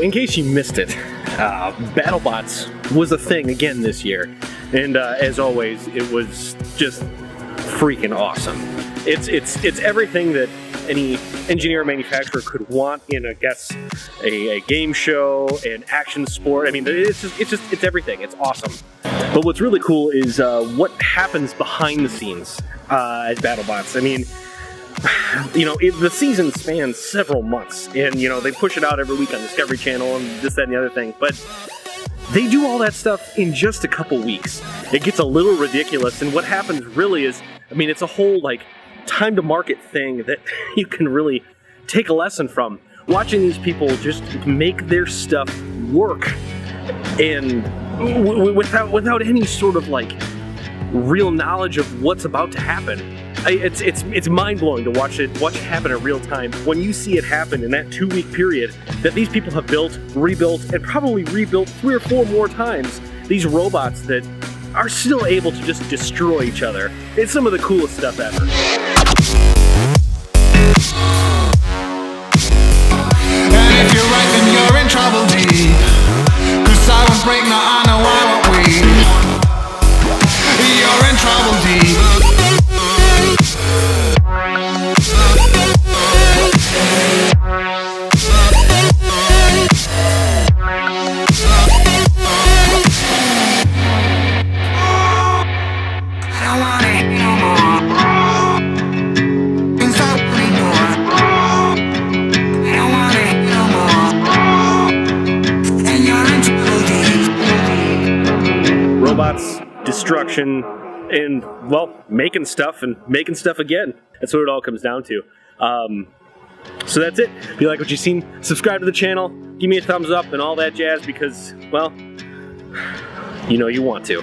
in case you missed it, BattleBots was a thing again this year, and as always, it was just freaking awesome. It's everything that any engineer or manufacturer could want in, I guess, a game show, an action sport. I mean, it's everything. It's awesome. But what's really cool is what happens behind the scenes as BattleBots. I mean, the season spans several months, and they push it out every week on Discovery Channel and this, that, and the other thing. But they do all that stuff in just a couple weeks. It gets a little ridiculous, and what happens really is, I mean, it's a whole time to market thing that you can really take a lesson from. Watching these people just make their stuff work, and without any sort of real knowledge of what's about to happen. It's mind-blowing to watch it happen in real time. When you see it happen in that 2-week period that these people have built, rebuilt, and probably rebuilt 3 or 4 more times, these robots that are still able to just destroy each other. It's some of the coolest stuff ever. And if you're right, then you're in trouble deep. 'Cause I won't break, no, I know why won't we. You're in trouble deep. Robots, destruction, and, well, making stuff again. That's what it all comes down to. So that's it. If you like what you've seen, subscribe to the channel, give me a thumbs up and all that jazz because, well, you want to.